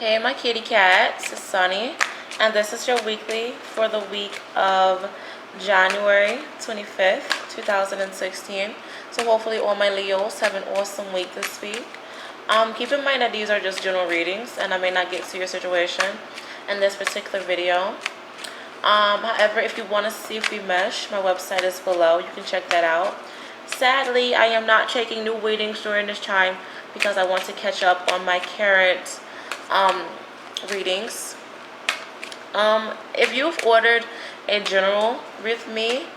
Hey, my kitty cats, it's Sunny, and this is your weekly for the week of January 25th, 2016. So hopefully all my Leos have an awesome week this week. Keep in mind that these are just general readings, and I may not get to your situation in this particular video. However, if you want to see if we mesh, my website is below. You can check that out. Sadly, I am not taking new readings during this time because I want to catch up on my current readings. If you've ordered a general with me,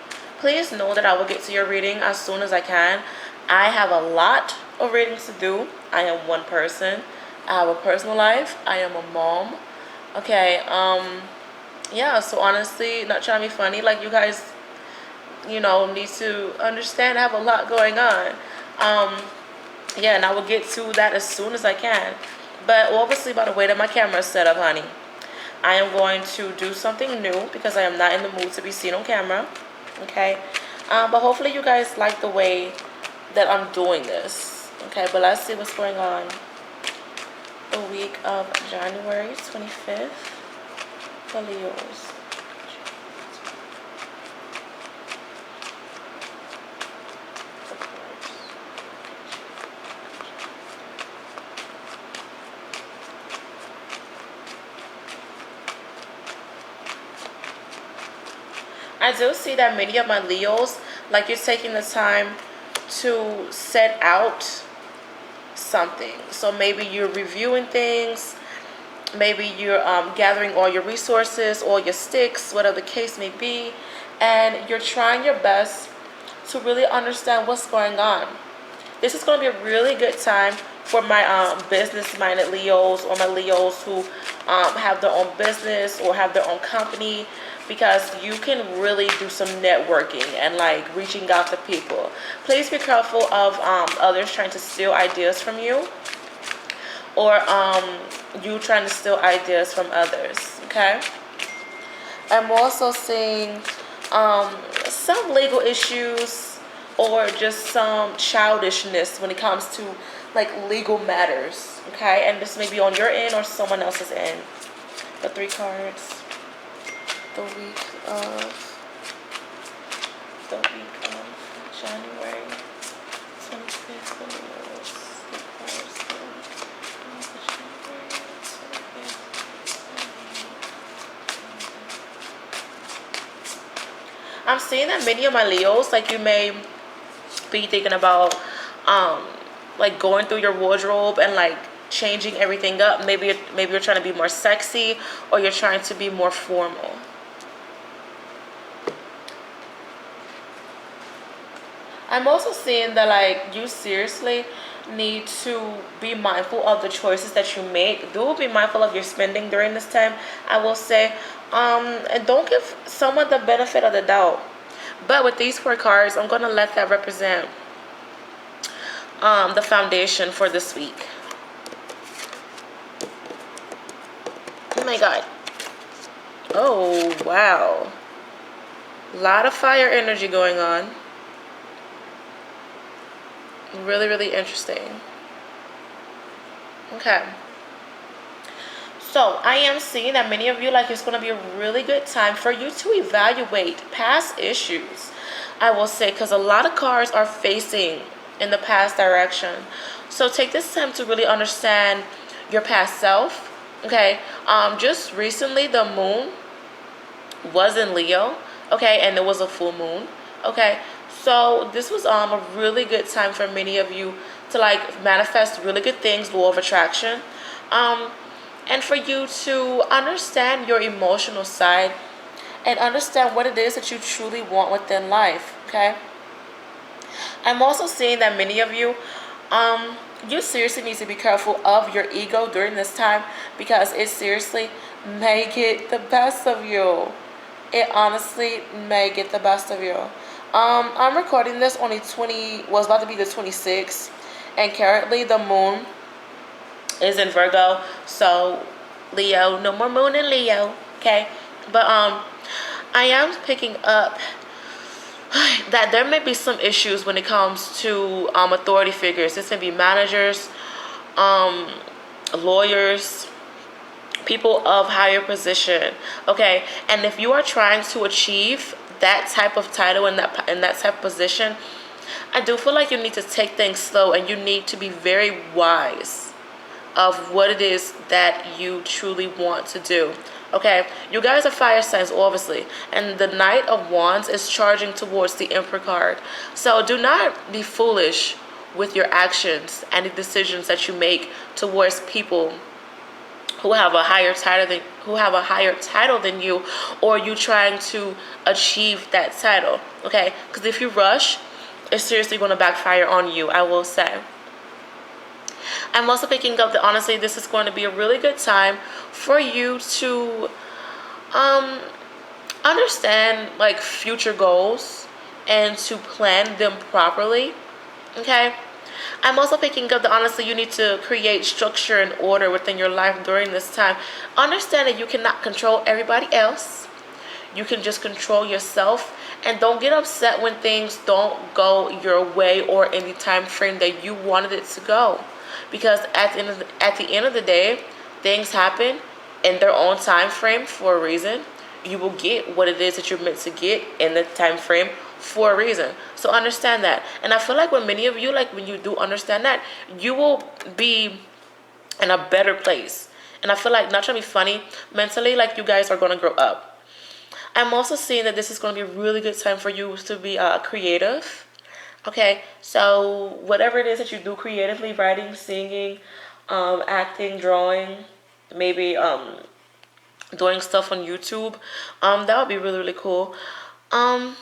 please know that I will get to your reading as soon as I can. I have a lot of readings to do. I am one person. I have a personal life. I am a mom. Okay, yeah, so honestly, not trying to be funny, like you guys, need to understand I have a lot going on. Yeah, and I will get to that as soon as I can. But obviously, by the way that my camera is set up, honey, I am going to do something new because I am not in the mood to be seen on camera. Okay, but hopefully you guys like the way that I'm doing this. Okay, but let's see what's going on the week of January 25th for Leos. I do see that many of my Leos, like you're taking the time to set out something. So maybe you're reviewing things, maybe you're gathering all your resources, all your sticks, whatever the case may be, and you're trying your best to really understand what's going on. This is going to be a really good time for my business-minded Leos, or my Leos who have their own business or have their own company, because you can really do some networking and like reaching out to people. Please be careful of others trying to steal ideas from you, or you trying to steal ideas from others. Okay, I'm also seeing some legal issues or just some childishness when it comes to like legal matters. Okay, and this may be on your end or someone else's end. The 3 cards. The week of January 25th. I'm seeing that many of my Leos, like you may be thinking about like going through your wardrobe and like changing everything up. Maybe you're trying to be more sexy, or you're trying to be more formal. I'm also seeing that like you seriously need to be mindful of the choices that you make. Do be mindful of your spending during this time, I will say. And don't give someone the benefit of the doubt. But with these 4 cards, I'm gonna let that represent the foundation for this week. Oh my god. Oh wow. A lot of fire energy going on. Really, really interesting. Okay. So I am seeing that many of you, like, it's going to be a really good time for you to evaluate past issues, I will say, because a lot of cards are facing in the past direction. So take this time to really understand your past self. Okay. Just recently the moon was in Leo. Okay, and there was a full moon. Okay. So this was a really good time for many of you to like manifest really good things, law of attraction, and for you to understand your emotional side and understand what it is that you truly want within life. Okay, I'm also seeing that many of you, you seriously need to be careful of your ego during this time, because it seriously may get the best of you. It honestly may get the best of you. I'm recording this on was about to be the 26th, and currently the moon is in Virgo. So Leo, no more moon in Leo. Okay, but I am picking up that there may be some issues when it comes to authority figures. This may be managers, lawyers, people of higher position. Okay, and if you are trying to achieve that type of title and that type of position, I do feel like you need to take things slow and you need to be very wise of what it is that you truly want to do. Okay, you guys are fire signs, obviously, and the Knight of Wands is charging towards the Emperor card. So do not be foolish with your actions and the decisions that you make towards people who have a higher title than you, or you trying to achieve that title. Okay, because if you rush, it's seriously going to backfire on you, I will say. I'm also picking up that honestly this is going to be a really good time for you to understand like future goals and to plan them properly. Okay, I'm also picking up that honestly you need to create structure and order within your life during this time. Understand that you cannot control everybody else. You can just control yourself, and don't get upset when things don't go your way or in the time frame that you wanted it to go. Because at the end of the day, things happen in their own time frame for a reason. You will get what it is that you're meant to get in the time frame for a reason. So understand that. And I feel like when many of you, like when you do understand that, you will be in a better place. And I feel like, not trying to be funny, mentally, like you guys are going to grow up. I'm also seeing that this is going to be a really good time for you to be creative. Okay, so whatever it is that you do creatively, writing, singing, acting, drawing, maybe doing stuff on YouTube, that would be really, really cool. I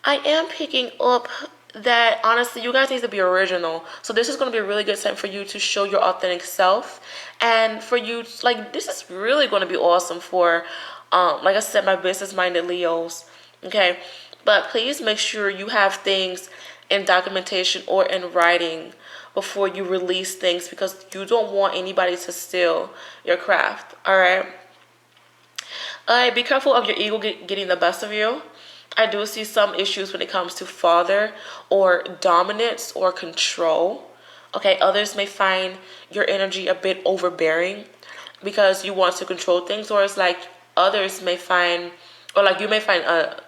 am picking up that honestly you guys need to be original, so this is going to be a really good time for you to show your authentic self, and for you, like, this is really going to be awesome for like I said, my business minded Leos. Okay, but please make sure you have things in documentation or in writing before you release things, because you don't want anybody to steal your craft. All right, be careful of your ego getting the best of you. I do see some issues when it comes to father or dominance or control. Okay, others may find your energy a bit overbearing because you want to control things, or it's like others may find, or like you may find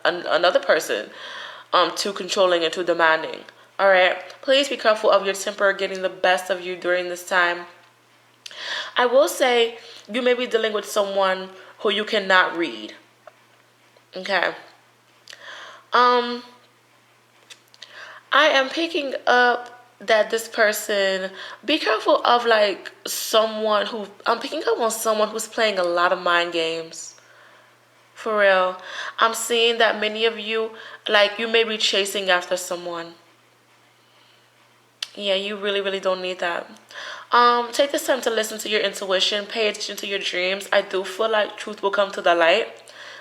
another person too controlling and too demanding. All right, please be careful of your temper getting the best of you during this time. I will say you may be dealing with someone who you cannot read. Okay. I am picking up that this person, be careful of like someone who, I'm picking up on someone who's playing a lot of mind games. For real. I'm seeing that many of you, like, you may be chasing after someone. Yeah, you really, really don't need that. Take this time to listen to your intuition, pay attention to your dreams. I do feel like truth will come to the light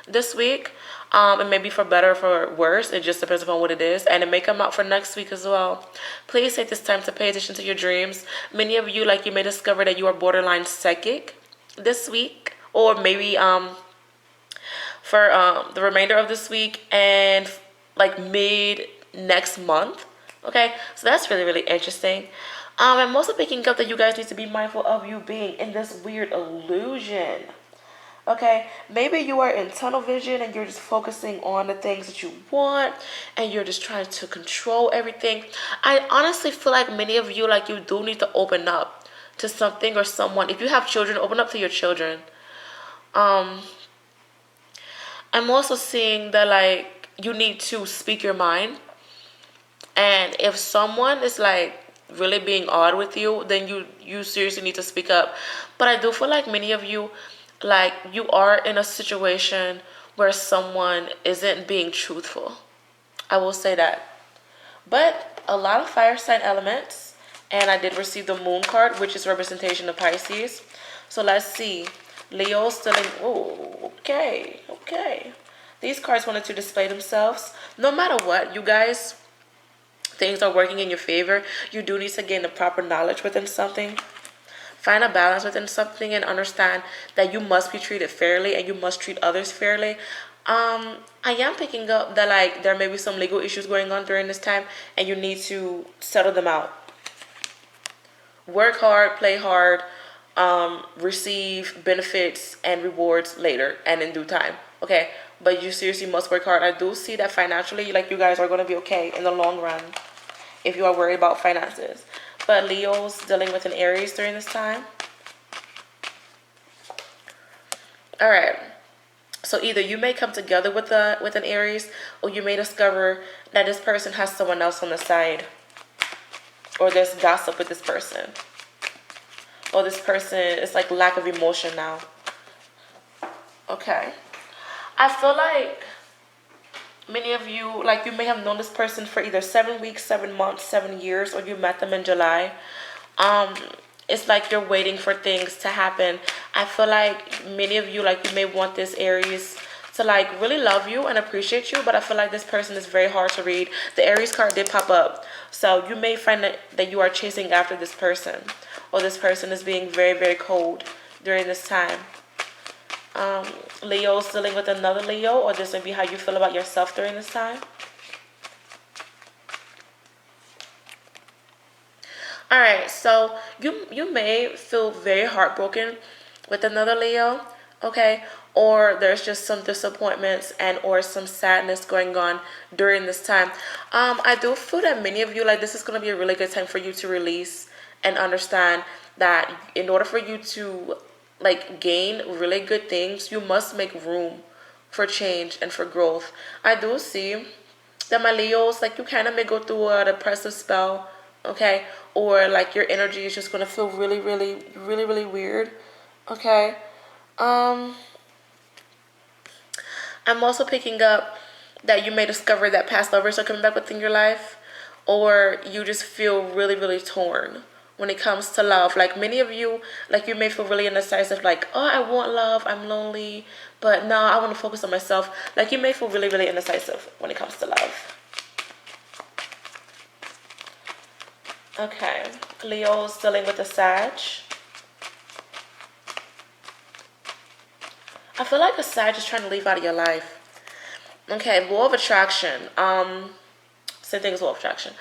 this week. It may be for better or for worse. It just depends upon what it is. And it may come out for next week as well. Please take this time to pay attention to your dreams. Many of you, like, you may discover that you are borderline psychic this week. Or maybe for the remainder of this week and like mid next month. Okay, so that's really, really interesting. I'm also picking up that you guys need to be mindful of you being in this weird illusion. Okay, maybe you are in tunnel vision and you're just focusing on the things that you want and you're just trying to control everything. I honestly feel like many of you, like, you do need to open up to something or someone. If you have children, open up to your children. I'm also seeing that, like, you need to speak your mind. And if someone is like really being odd with you, then you seriously need to speak up. But I do feel like many of you, like, you are in a situation where someone isn't being truthful. I will say that. But a lot of fire sign elements, and I did receive the moon card, which is representation of Pisces. So let's see. Leo still in, oh, okay. These cards wanted to display themselves. No matter what, you guys, things are working in your favor. You do need to gain the proper knowledge within something. Find a balance within something and understand that you must be treated fairly and you must treat others fairly. I am picking up that, like, there may be some legal issues going on during this time and you need to settle them out. Work hard, play hard, receive benefits and rewards later and in due time. Okay, but you seriously must work hard. I do see that financially, like you guys are going to be okay in the long run if you are worried about finances. But Leo's dealing with an Aries during this time. All right. So either you may come together with an Aries, or you may discover that this person has someone else on the side, or there's gossip with this person, or this person is like lack of emotion now. Okay. I feel like many of you, like you may have known this person for either 7 weeks, 7 months, 7 years, or you met them in July. Um, it's like you're waiting for things to happen. I feel like many of you, like you may want this Aries to like really love you and appreciate you, but I feel like this person is very hard to read. The Aries card did pop up. So you may find that you are chasing after this person, or this person is being very, very cold during this time. Leo's dealing with another Leo, or this may be how you feel about yourself during this time. All right, so you may feel very heartbroken with another Leo, okay? Or there's just some disappointments and or some sadness going on during this time. I do feel that many of you, like, this is going to be a really good time for you to release and understand that in order for you to like gain really good things, you must make room for change and for growth. I do see that my Leos, like you kind of may go through a depressive spell, okay? Or like your energy is just gonna feel really, really, really, really weird, okay? Um, I'm also picking up that you may discover that past lovers are coming back within your life, or you just feel really, really torn when it comes to love. Like many of you, like you may feel really indecisive, like, oh, I want love, I'm lonely, but no, I want to focus on myself. Like you may feel really, really indecisive when it comes to love. Okay, Leo's dealing with a Sag. I feel like a Sag is trying to leave out of your life. Okay, law of attraction. Same thing as law of attraction.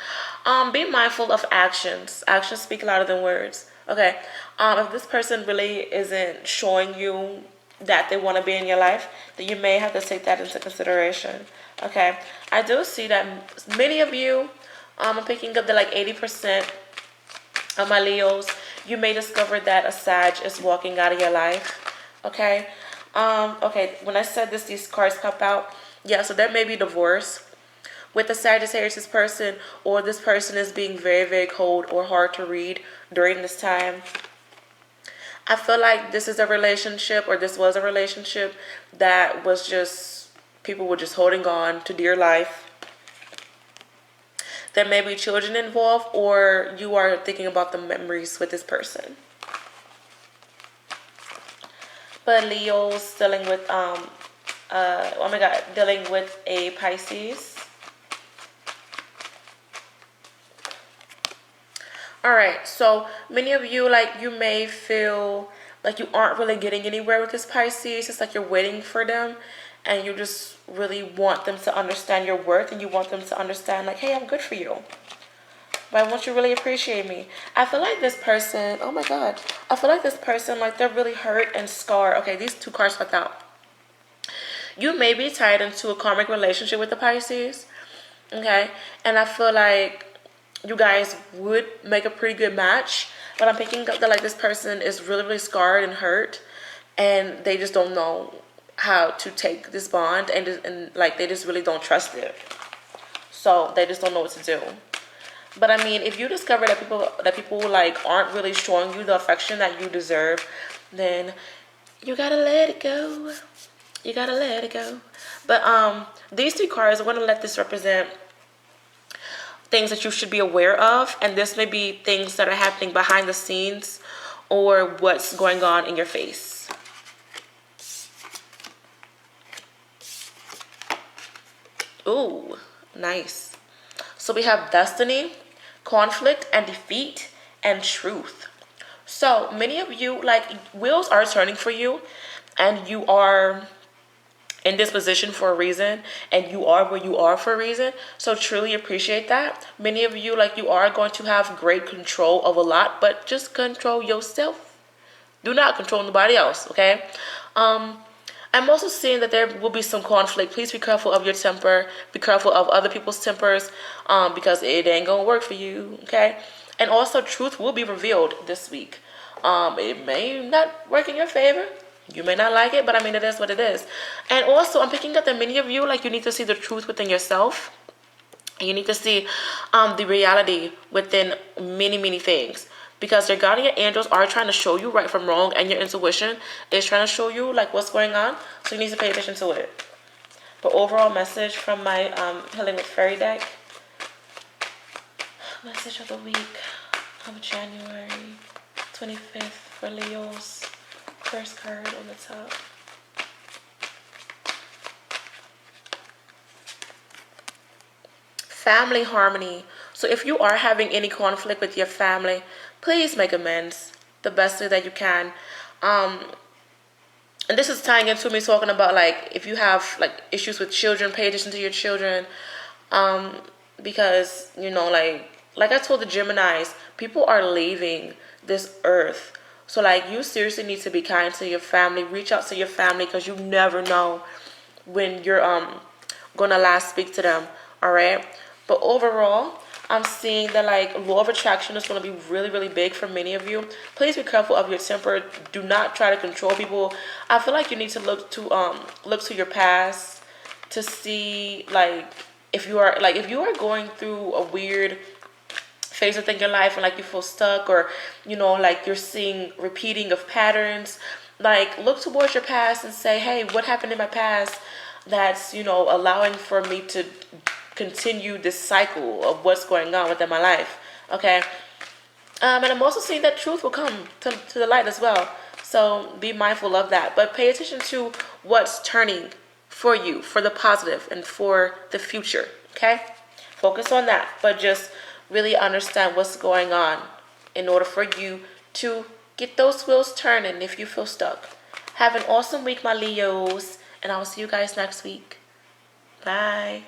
Be mindful of actions. Actions speak louder than words. Okay. If this person really isn't showing you that they want to be in your life, then you may have to take that into consideration. Okay. I do see that many of you, I'm picking up that like 80% of my Leos, you may discover that a Sag is walking out of your life. Okay. Okay, when I said this, these cards pop out. Yeah, so there may be divorce with the Sagittarius, this person, or this person is being very, very cold or hard to read during this time. I feel like this is a relationship, or this was a relationship that was just, people were just holding on to dear life. There may be children involved, or you are thinking about the memories with this person. But Leo's dealing with oh my god, dealing with a Pisces. All right, so many of you, like you may feel like you aren't really getting anywhere with this Pisces. It's like you're waiting for them, and you just really want them to understand your worth, and you want them to understand like, hey, I'm good for you, but I want you to really appreciate me. I feel like this person, oh my god, I feel like this person, like they're really hurt and scarred. Okay, these two cards fucked out. You may be tied into a karmic relationship with the Pisces, okay? And I feel like you guys would make a pretty good match, but I'm picking up that like this person is really, really scarred and hurt, and they just don't know how to take this bond, and like they just really don't trust it. So they just don't know what to do. But I mean, if you discover that people like aren't really showing you the affection that you deserve, then you gotta let it go. You gotta let it go. But these three cards, I want to let this represent things that you should be aware of, and this may be things that are happening behind the scenes or what's going on in your face. Ooh, nice. So we have destiny, conflict and defeat, and truth. So many of you, like, wheels are turning for you, and you are in this position for a reason, and you are where you are for a reason. So truly appreciate that. Many of you, like, you are going to have great control of a lot, but just control yourself. Do not control nobody else, okay? I'm also seeing that there will be some conflict. Please be careful of your temper. Be careful of other people's tempers, because it ain't gonna work for you, okay? And also, truth will be revealed this week. It may not work in your favor. You may not like it, but I mean, it is what it is. And also, I'm picking up that many of you, like, you need to see the truth within yourself. And you need to see the reality within many, many things. Because your guardian angels are trying to show you right from wrong, and your intuition is trying to show you like what's going on. So you need to pay attention to it. But overall message from my Healing with Fairy deck. Message of the week of January 25th for Leos. First card on the top. Family harmony. So if you are having any conflict with your family, please make amends the best way that you can. And this is tying into me talking about, like, if you have like issues with children, pay attention to your children. Because, like I told the Geminis, people are leaving this earth. So like, you seriously need to be kind to your family. Reach out to your family, because you never know when you're gonna last speak to them. All right. But overall, I'm seeing that like law of attraction is going to be really, really big for many of you. Please be careful of your temper. Do not try to control people. I feel like you need to look to your past to see, like, if you are going through a weird phase within your life, and like you feel stuck, or like you're seeing repeating of patterns. Like, look towards your past and say, hey, what happened in my past that's allowing for me to continue this cycle of what's going on within my life. Okay. And I'm also seeing that truth will come to the light as well. So be mindful of that. But pay attention to what's turning for you, for the positive, and for the future. Okay? Focus on that. But just really understand what's going on in order for you to get those wheels turning if you feel stuck. Have an awesome week, my Leos. And I will see you guys next week. Bye.